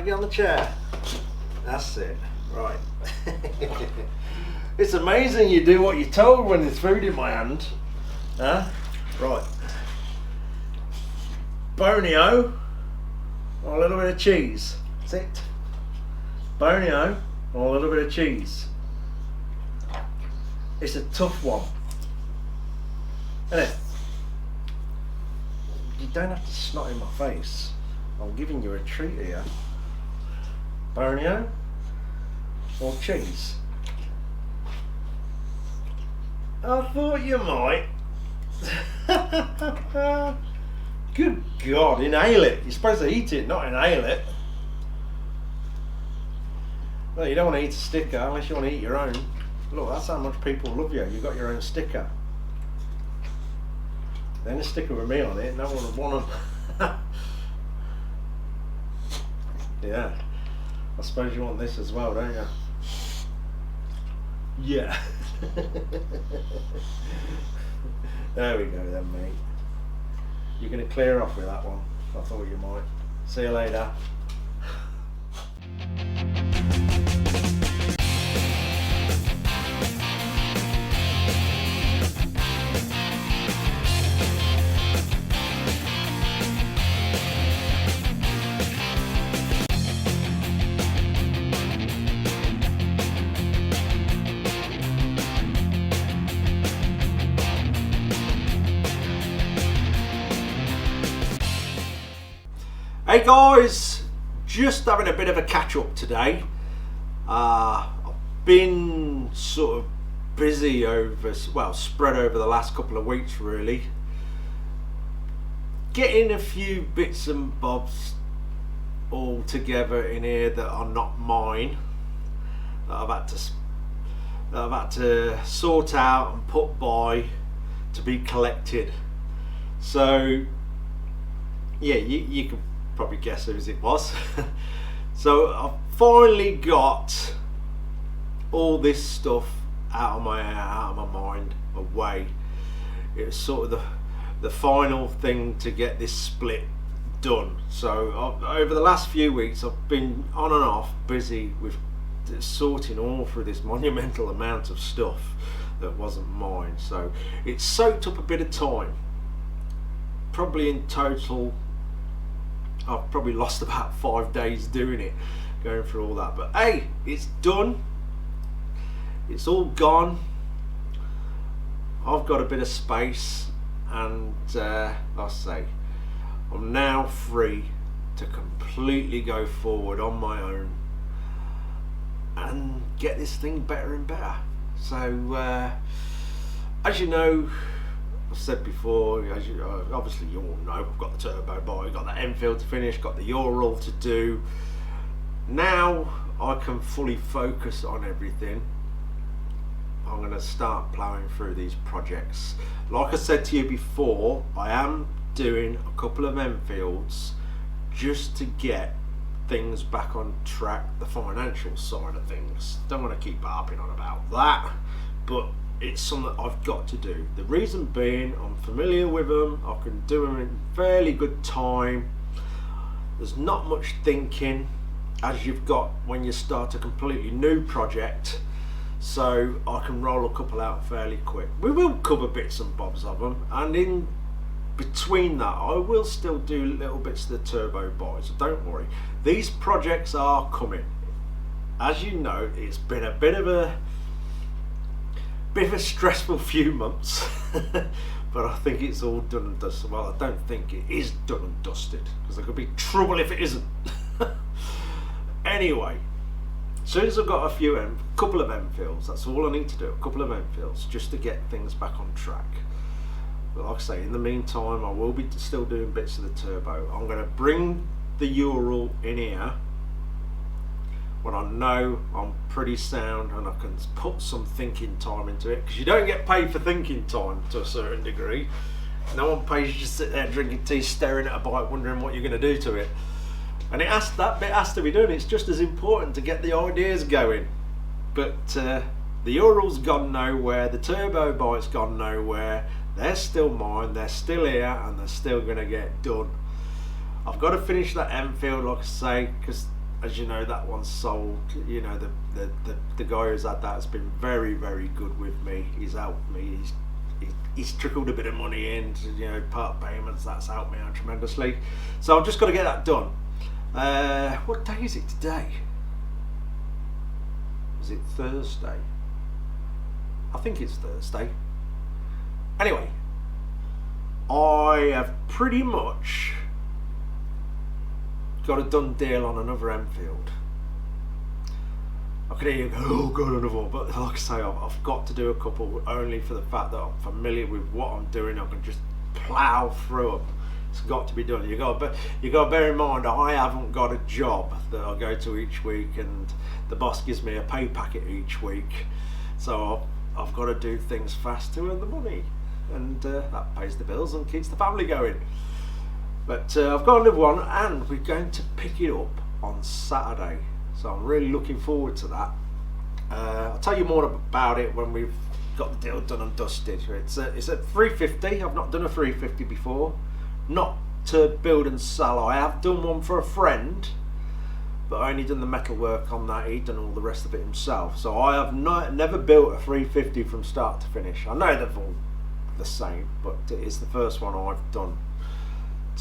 get on the chair. That's it. Right. It's amazing you do what you're told when there's food in my hand. Huh? Right. Bonio or a little bit of cheese. That's it. Bonio or a little bit of cheese. It's a tough one. Isn't it? You don't have to snot in my face. I'm giving you a treat here. Bonio or cheese? I thought you might. Good God, inhale it. You're supposed to eat it, not inhale it. Well, you don't want to eat a sticker unless you want to eat your own. Look, that's how much people love you. You've got your own sticker. Then a sticker with me on it, no one would want them. Yeah. I suppose you want this as well, don't you? Yeah. There we go then, mate. You're going to clear off with that one. I thought you might. See you later. Hey guys, just having a bit of a catch up today. I've been sort of busy spread over the last couple of weeks really. Getting a few bits and bobs all together in here that are not mine, that I've had to sort out and put by to be collected. So yeah, you can probably guess whose it was. So I've finally got all this stuff out of my mind, away. It was sort of the final thing to get this split done. So over the last few weeks I've been on and off busy with sorting all through this monumental amount of stuff that wasn't mine. So it soaked up a bit of time. Probably in total I've probably lost about 5 days doing it, going through all that. But hey, it's done. It's all gone. I've got a bit of space, and like I say, I'm now free to completely go forward on my own and get this thing better and better. So as you know, I've said before, obviously you all know, I've got the turbo bike, got the Enfield to finish, got the Ural to do. Now I can fully focus on everything. I'm going to start ploughing through these projects. Like I said to you before, I am doing a couple of Enfields just to get things back on track, the financial side of things. Don't want to keep harping on about that, but it's something I've got to do. The reason being, I'm familiar with them, I can do them in fairly good time. There's not much thinking as you've got when you start a completely new project, so I can roll a couple out fairly quick. We will cover bits and bobs of them, and in between that I will still do little bits of the turbo bikes, so don't worry. These projects are coming. As you know, it's been a bit of a stressful few months, but I think it's all done and dusted. Well, I don't think it is done and dusted, because there could be trouble if it isn't. Anyway, as soon as I've got a couple of Enfields, that's all I need to do, a couple of Enfields, just to get things back on track. But like I say, in the meantime, I will be still doing bits of the turbo. I'm going to bring the Ural in here when I know I'm pretty sound and I can put some thinking time into it, because you don't get paid for thinking time to a certain degree. No one pays you to sit there drinking tea, staring at a bike, wondering what you're going to do to it. And that bit has to be done. It's just as important to get the ideas going. But the Ural's gone nowhere, the turbo bike's gone nowhere. They're still mine, they're still here, and they're still going to get done. I've got to finish that Enfield, like I say, because as you know, that one's sold. You know, the guy who's had that has been very, very good with me. He's helped me. He's trickled a bit of money in, you know, part payments. That's helped me out tremendously. So I've just got to get that done. What day is it today? Is it Thursday? I think it's Thursday. Anyway, I have pretty much got a done deal on another Enfield. I could hear you go, oh god, another one, but like I say, I've got to do a couple only for the fact that I'm familiar with what I'm doing. I can just plough through them. It's got to be done. You got to bear in mind, I haven't got a job that I go to each week, and the boss gives me a pay packet each week, so I've got to do things fast to earn the money, and that pays the bills and keeps the family going. But I've got another one, and we're going to pick it up on Saturday. So I'm really looking forward to that. I'll tell you more about it when we've got the deal done and dusted. It's a 350. I've not done a 350 before. Not to build and sell. I have done one for a friend, but I only done the metal work on that. He'd done all the rest of it himself. So I have never built a 350 from start to finish. I know they're all the same, but it is the first one I've done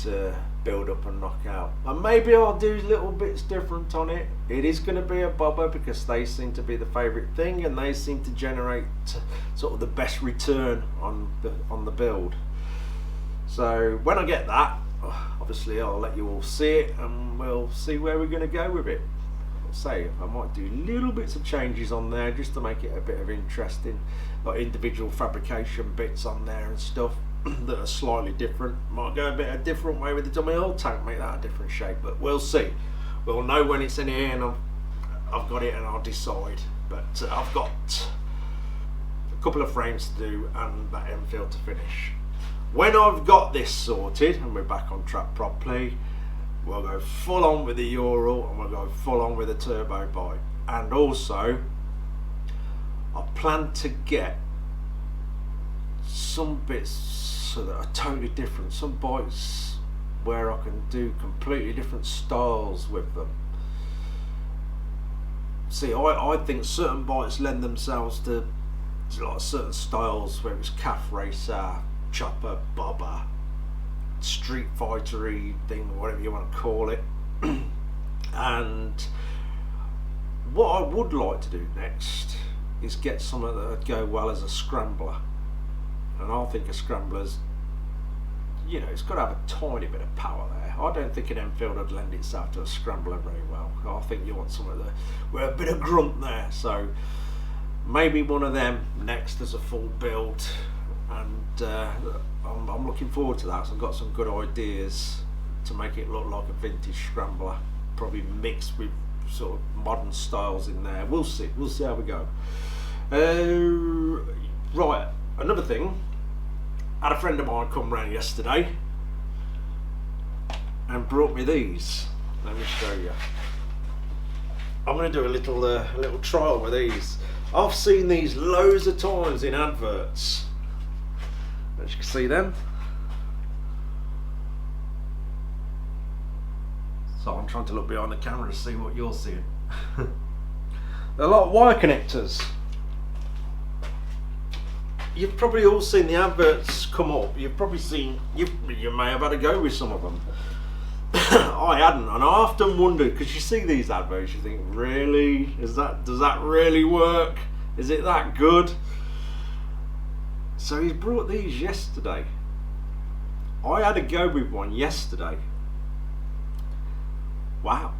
to build up and knock out, and maybe I'll do little bits different on it. It is going to be a bobber because they seem to be the favourite thing, and they seem to generate sort of the best return on the build. So when I get that, obviously I'll let you all see it, and we'll see where we're going to go with it. I'll say I might do little bits of changes on there just to make it a bit of interesting, like individual fabrication bits on there and stuff that are slightly different. Might go a bit a different way with the dummy oil tank, make that a different shape, but we'll see. We'll know when it's in here, and I've got it, and I'll decide. But I've got a couple of frames to do and that Enfield to finish. When I've got this sorted and we're back on track properly, we'll go full on with the Ural, and we'll go full on with the turbo bike. And also I plan to get some bits so that are totally different, some bikes where I can do completely different styles with them. See, I think certain bikes lend themselves to like certain styles, where it's calf racer, chopper, bobber, street fightery thing, whatever you want to call it. And what I would like to do next is get something that would go well as a scrambler. And I think a scrambler's, you know, it's got to have a tiny bit of power there. I don't think an Enfield would lend itself to a scrambler very well. I think you want something that with a bit of grunt there. So maybe one of them next as a full build, and I'm looking forward to that. So I've got some good ideas to make it look like a vintage scrambler, probably mixed with sort of modern styles in there. We'll see how we go. Right, another thing, I had a friend of mine come round yesterday and brought me these. Let me show you. I'm going to do a little trial with these. I've seen these loads of times in adverts. As you can see them. So I'm trying to look behind the camera to see what you're seeing. They're like wire connectors. You've probably all seen the adverts come up. You've probably seen, you may have had a go with some of them. I hadn't, and I often wondered, because you see these adverts, you think, really? Does that really work? Is it that good? So he's brought these yesterday. I had a go with one yesterday. Wow.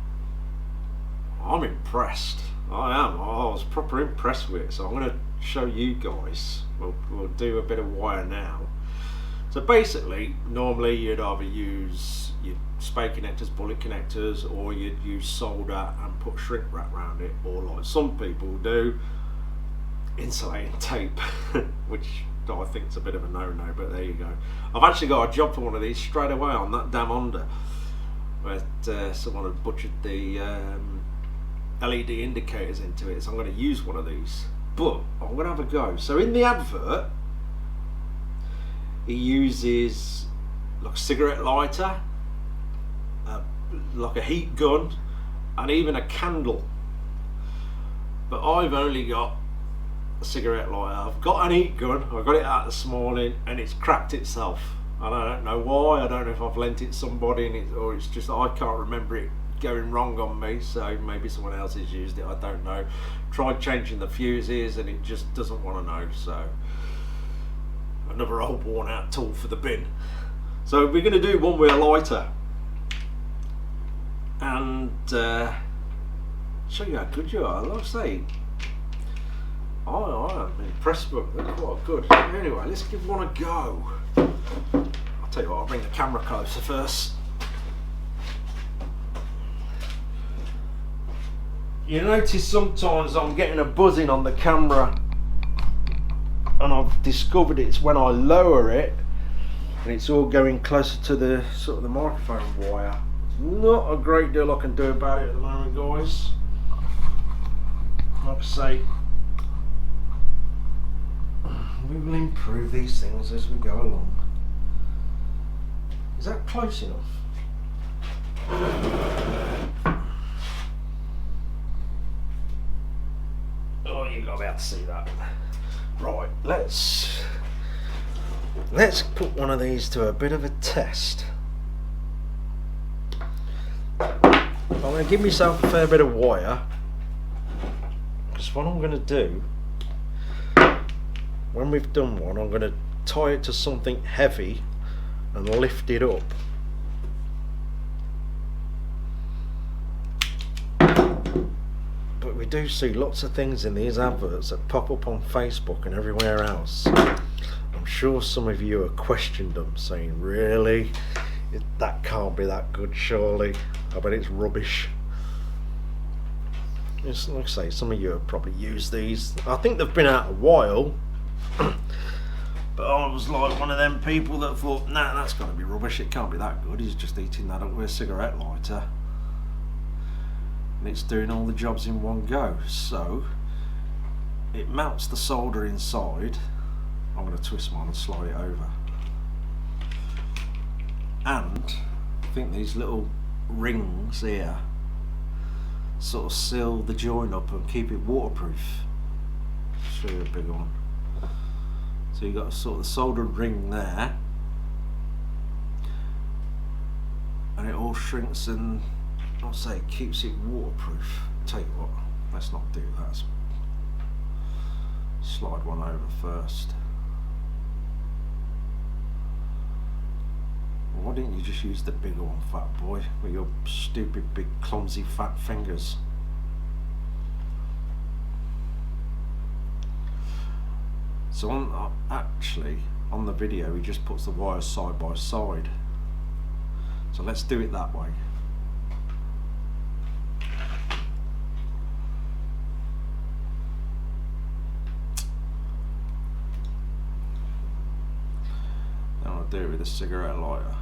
I'm impressed. I am. I was proper impressed with it. So I'm going to show you guys. We'll do a bit of wire now. So basically, normally you'd either use your spade connectors, bullet connectors, or you'd use solder and put shrink wrap around it, or like some people do, insulating tape, which I think is a bit of a no-no, but there you go. I've actually got a job for one of these straight away on that damn Honda, where someone had butchered the LED indicators into it, so I'm going to use one of these. But I'm going to have a go. So in the advert, he uses like a cigarette lighter, like a heat gun, and even a candle. But I've only got a cigarette lighter. I've got an heat gun. I got it out this morning and it's cracked itself. And I don't know why. I don't know if I've lent it to somebody or it's just I can't remember it going wrong on me. So maybe someone else has used it. I don't know. Tried changing the fuses and it just doesn't want to know. So another old worn out tool for the bin. So we're going to do one with a lighter and show you how good you are. Like I say, I'm impressed with them. They're quite good. Anyway, let's give one a go. I'll tell you what, I'll bring the camera closer first. You notice sometimes I'm getting a buzzing on the camera, and I've discovered it's when I lower it and it's all going closer to the sort of the microphone wire. Not a great deal I can do about it at the moment, guys. Like I say, we will improve these things as we go along. Is that close enough? Oh, you've got to be able to see that. Right, let's put one of these to a bit of a test. I'm going to give myself a fair bit of wire, because what I'm going to do, when we've done one, I'm going to tie it to something heavy and lift it up. But we do see lots of things in these adverts that pop up on Facebook and everywhere else. I'm sure some of you have questioned them, saying, really? That can't be that good, surely. I bet it's rubbish. It's like I say, some of you have probably used these. I think they've been out a while. But I was like one of them people that thought, nah, that's got to be rubbish. It can't be that good. He's just eating that up with a cigarette lighter. And it's doing all the jobs in one go. So it mounts the solder inside. I'm going to twist mine and slide it over. And I think these little rings here sort of seal the joint up and keep it waterproof. Show you a big one. So you've got a sort of soldered ring there, and it all shrinks and I'll say keeps it waterproof. Tell you what, let's not do that. Let's slide one over first. Why didn't you just use the bigger one, fat boy, with your stupid big clumsy fat fingers? So actually on the video he just puts the wires side by side. So let's do it that way. Then I'll do it with a cigarette lighter.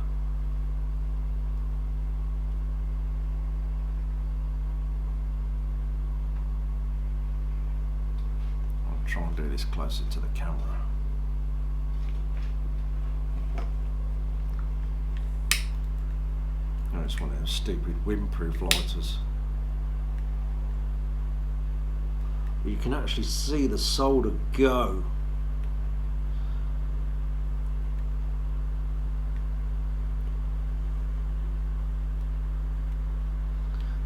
Try and do this closer to the camera. No, it's one of those stupid windproof lighters. You can actually see the solder go.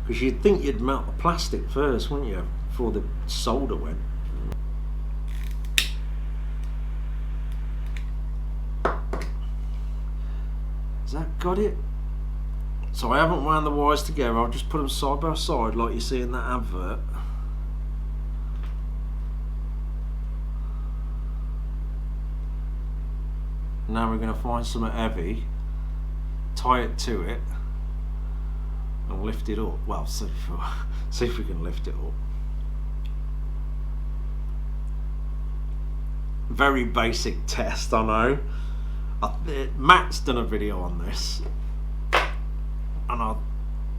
Because you'd think you'd melt the plastic first, wouldn't you, before the solder went. Has that got it? So I haven't wound the wires together, I'll just put them side by side like you see in that advert. Now we're going to find something heavy, tie it to it and lift it up. Well, see if we can lift it up. Very basic test, I know. Matt's done a video on this, and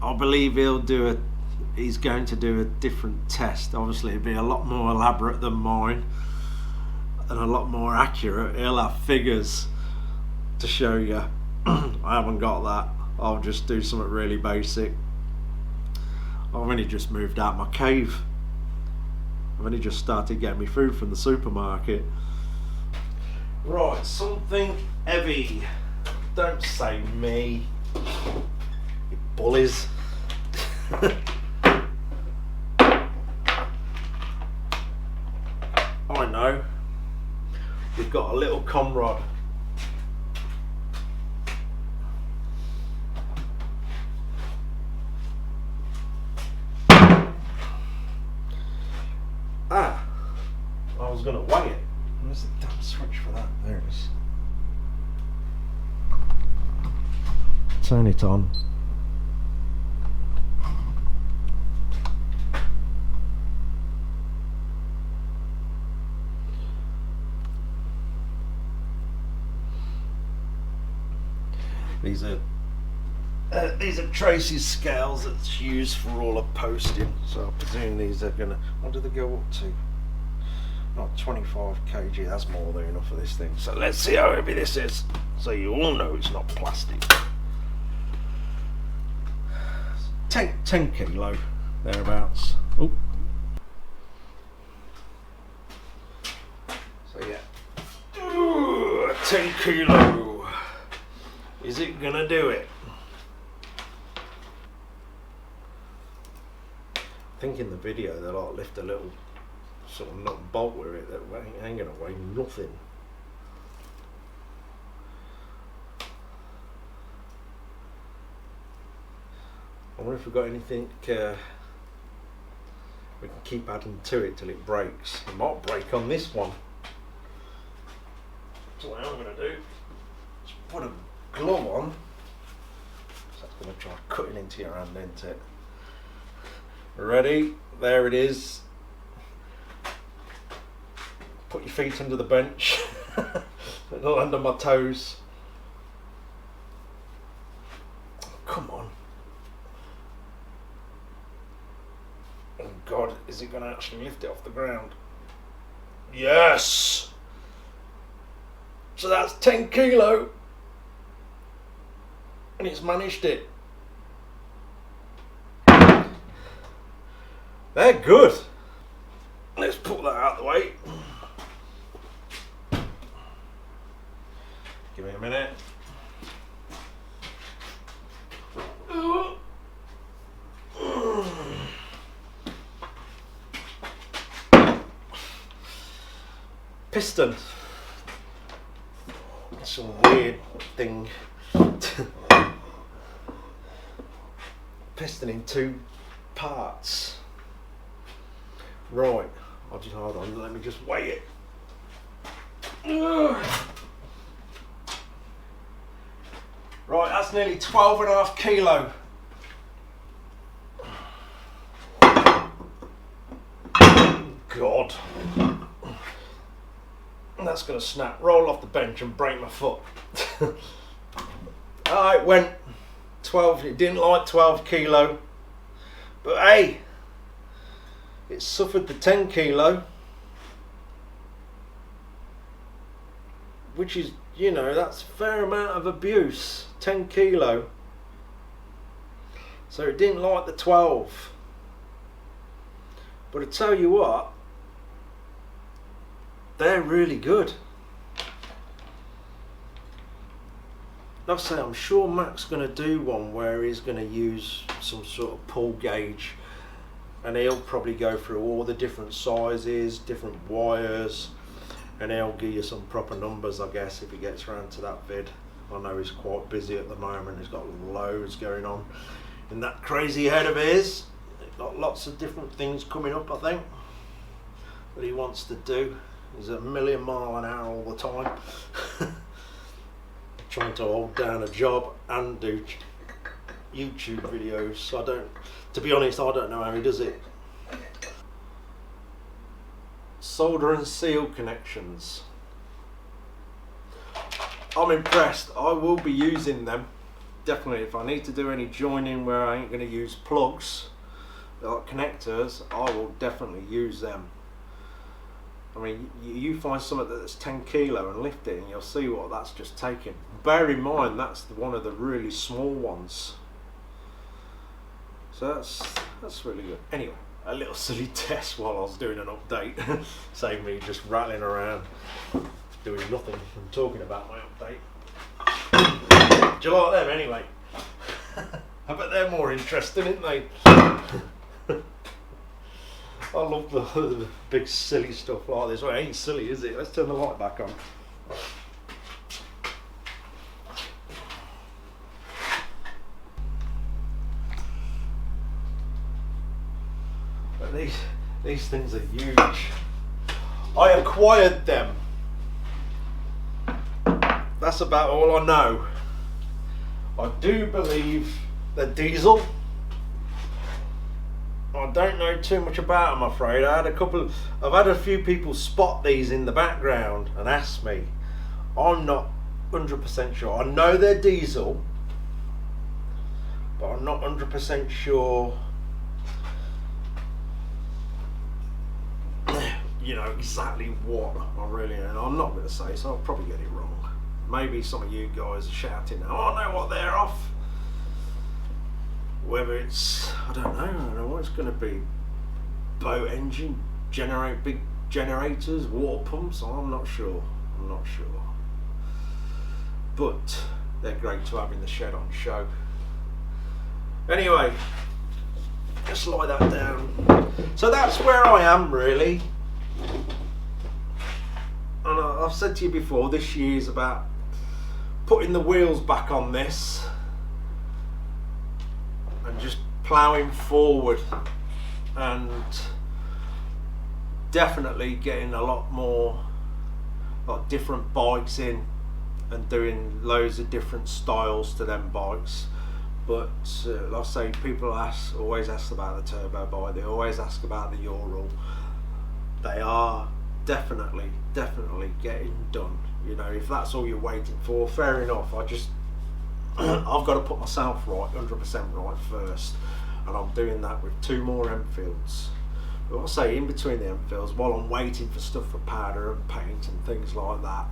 I believe he's going to do a different test. Obviously it'll be a lot more elaborate than mine and a lot more accurate. He'll have figures to show you. I haven't got that. I'll just do something really basic. I've only just moved out my cave. I've only just started getting me food from the supermarket. Right, something heavy. Don't say me, you bullies. I know. We've got a little comrade. Ah, I was going to weigh it. Where's the damn switch for that? There it is. Turn it on. These are Tracy's scales that's used for all the posting, so I presume these are gonna. What do they go up to? Oh, 25 kg. That's more than enough for this thing. So let's see how heavy this is, so you all know it's not plastic. 10 kilo thereabouts. Oh. So yeah. Ooh, 10 kilo. Is it gonna do it? I think in the video they'll like lift a little sort of nut and bolt with it that ain't gonna weigh nothing. I wonder if we've got anything we can keep adding to it till it breaks. It might break on this one. So what I'm gonna do is put a glove on. So that's gonna try cutting into your hand, isn't it? Ready? There it is. Put your feet under the bench. Not under my toes. Come on. Oh God, is it going to actually lift it off the ground? Yes! So that's 10 kilo. And it's managed it. They're good. Let's put that out of the way. Give me a minute. Piston. Some weird thing. Piston in 2 parts. Right, I'll just hold on, let me just weigh it. Right, that's nearly 12.5 kilo. God. That's gonna snap, roll off the bench and break my foot. It went 12, it didn't like 12 kilo. But hey, it suffered the 10 kilo, which is, you know, that's a fair amount of abuse. 10 kilo. So it didn't like the 12. But I tell you what, they're really good. Like I say, I'm sure Mac's going to do one where he's going to use some sort of pull gauge, and he'll probably go through all the different sizes, different wires, and he'll give you some proper numbers, I guess, if he gets around to that vid. I know he's quite busy at the moment. He's got loads going on in that crazy head of his. He's got lots of different things coming up, I think, that he wants to do. He's a million mile an hour all the time. Trying to hold down a job and do YouTube videos. So I don't, to be honest, I don't know how he does it. Solder and seal connections. I'm impressed. I will be using them. Definitely, if I need to do any joining where I ain't going to use plugs, like connectors, I will definitely use them. I mean, you find something that's 10 kilo and lift it and you'll see what that's just taken. Bear in mind, that's one of the really small ones. So that's really good. Anyway, a little silly test while I was doing an update. Saved me just rattling around, doing nothing and talking about my update. Do you like them anyway? I bet they're more interesting, aren't they? I love the big silly stuff like this. Well, it ain't silly, is it? Let's turn the light back on. But these things are huge. I acquired them. That's about all I know. I do believe they're diesel. I don't know too much about them, I'm afraid. I've had a few people spot these in the background and ask me. I'm not 100% sure. I know they're diesel, but I'm not 100% sure, you know, exactly what I really am. I'm not going to say, so I'll probably get it wrong. Maybe some of you guys are shouting now, oh, I know what they're off. Whether it's, I don't know what it's going to be. Boat engine, big generators, water pumps, I'm not sure. But they're great to have in the shed on show. Anyway, just lie that down. So that's where I am really. And I've said to you before, this year's about putting the wheels back on this and just ploughing forward, and definitely getting a lot different bikes in and doing loads of different styles to them bikes. But like I say, people always ask about the turbo bike, they always ask about the Ural. They are definitely getting done. You know, if that's all you're waiting for, fair enough. I've got to put myself right, 100% right first, and I'm doing that with 2 more Enfields. But I'll say in between the Enfields, while I'm waiting for stuff for powder and paint and things like that,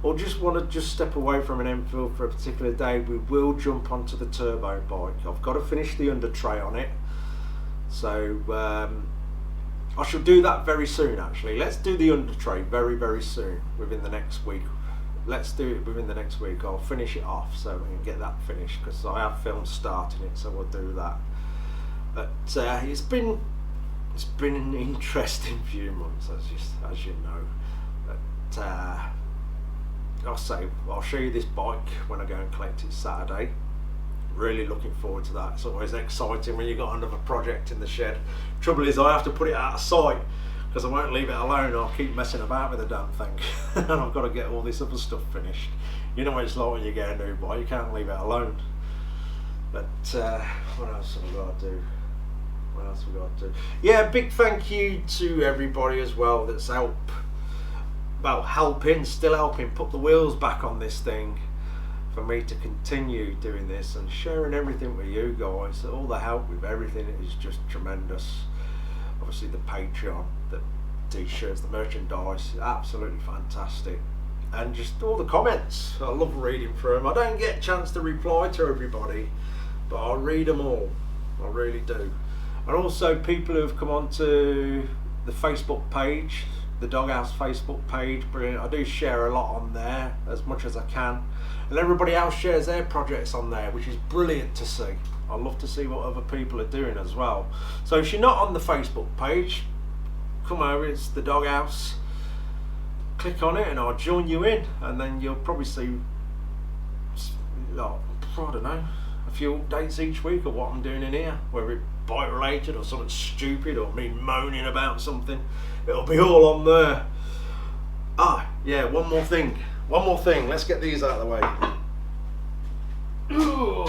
or just want to step away from an Enfield for a particular day, we will jump onto the turbo bike. I've got to finish the under tray on it, so I shall do that very soon. Actually, let's do the under tray very soon, within the next week. Let's do it within the next week. I'll finish it off so we can get that finished, because I have filmed starting it, so we'll do that. But it's been an interesting few months, as you know. But I'll show you this bike when I go and collect it Saturday. Really looking forward to that. It's always exciting when you got another project in the shed. Trouble is, I have to put it out of sight, because I won't leave it alone. I'll keep messing about with the damn thing. And I've got to get all this other stuff finished. You know what it's like when you get a new bike, you can't leave it alone. But what else have we got to do? Yeah, big thank you to everybody as well that's still helping put the wheels back on this thing, for me to continue doing this and sharing everything with you guys. All the help with everything is just tremendous. Obviously the Patreon, the t-shirts, the merchandise, absolutely fantastic. And just all the comments, I love reading through them. I don't get a chance to reply to everybody, but I read them all, I really do. And also people who have come onto the Facebook page, the Doghouse Facebook page, brilliant. I do share a lot on there, as much as I can. And everybody else shares their projects on there, which is brilliant to see. I love to see what other people are doing as well. So if you're not on the Facebook page, come over, it's the Doghouse. Click on it and I'll join you in, and then you'll probably see, I don't know, a few updates each week of what I'm doing in here, whether it's bike related or something stupid or me moaning about something. It'll be all on there. Yeah, one more thing, let's get these out of the way. Ooh.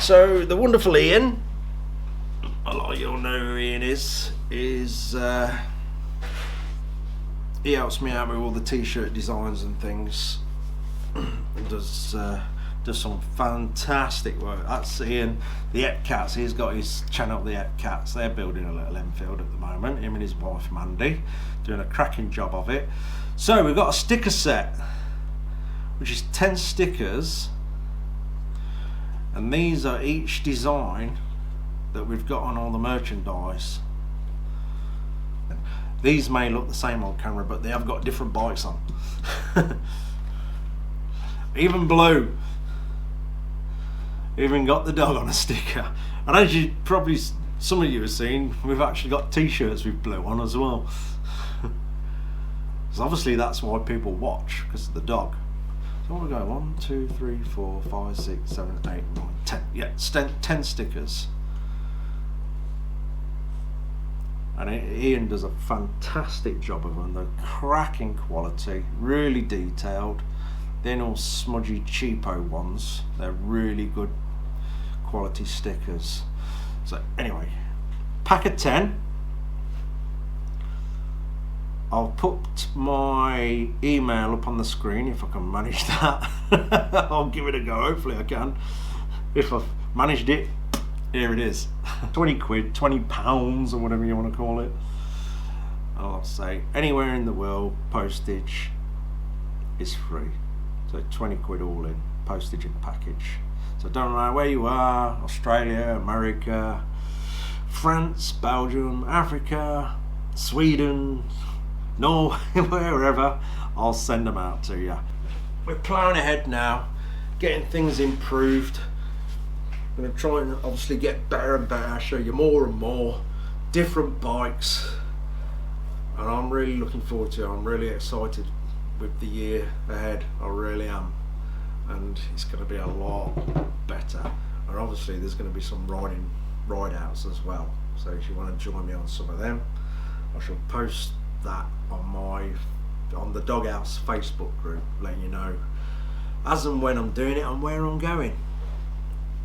So the wonderful Ian, a lot of you'll know who Ian is he helps me out with all the t-shirt designs and things, and does some fantastic work. That's Ian, the Epcats. He's got his channel, the Epcats. They're building a little Enfield at the moment, him and his wife Mandy, doing a cracking job of it. So we've got a sticker set, which is 10 stickers And these are each design that we've got on all the merchandise. These may look the same on camera, but they have got different bikes on. Even blue. Even got the dog on a sticker. And as you probably, some of you have seen, we've actually got t-shirts with blue on as well. So obviously that's why people watch, because of the dog. So what we go, 1, 2, 3, 4, 5, 6, 7, 8, 9, 10. Yeah, 10 stickers. And Ian does a fantastic job of them. They're cracking quality, really detailed. They're not smudgy cheapo ones. They're really good quality stickers. So anyway, pack of 10. I'll put my email up on the screen if I can manage that. I'll give it a go, hopefully I can. If I've managed it, here it is. 20 quid, 20 pounds, or whatever you want to call it. I'll say anywhere in the world, postage is free. So 20 quid all in, postage and package. So don't know where you are, Australia, America, France, Belgium, Africa, Sweden, Norway, wherever, I'll send them out to you. We're ploughing ahead now, getting things improved. I'm going to try and obviously get better and better, show you more and more different bikes, and I'm really looking forward to it. I'm really excited with the year ahead, I really am, and it's going to be a lot better. And obviously there's going to be some ride outs as well, so if you want to join me on some of them, I shall post that on the Doghouse Facebook group, letting you know as and when I'm doing it and where I'm going.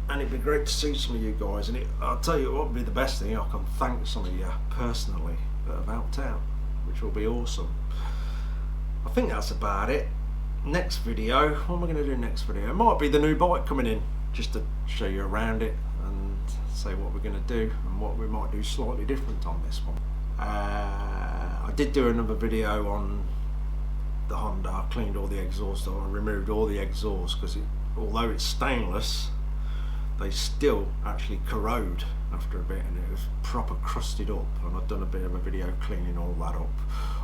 And it'd be great to see some of you guys, and I'll tell you what would be the best thing, I can thank some of you personally that have helped out, which will be awesome. I think that's about it. Next video, what am I going to do next video? It might be the new bike coming in, just to show you around it and say what we're going to do and what we might do slightly different on this one. I did do another video on the Honda. I cleaned all the exhaust, I removed all the exhaust, because although it's stainless, they still actually corrode after a bit, and it was proper crusted up, and I've done a bit of a video cleaning all that up,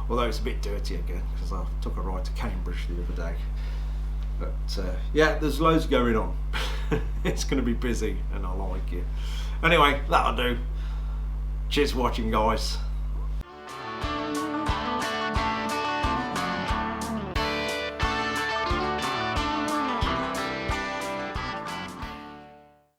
although it's a bit dirty again because I took a ride to Cambridge the other day. But yeah, there's loads going on. It's going to be busy and I like it. Anyway, that'll do. Cheers for watching, guys.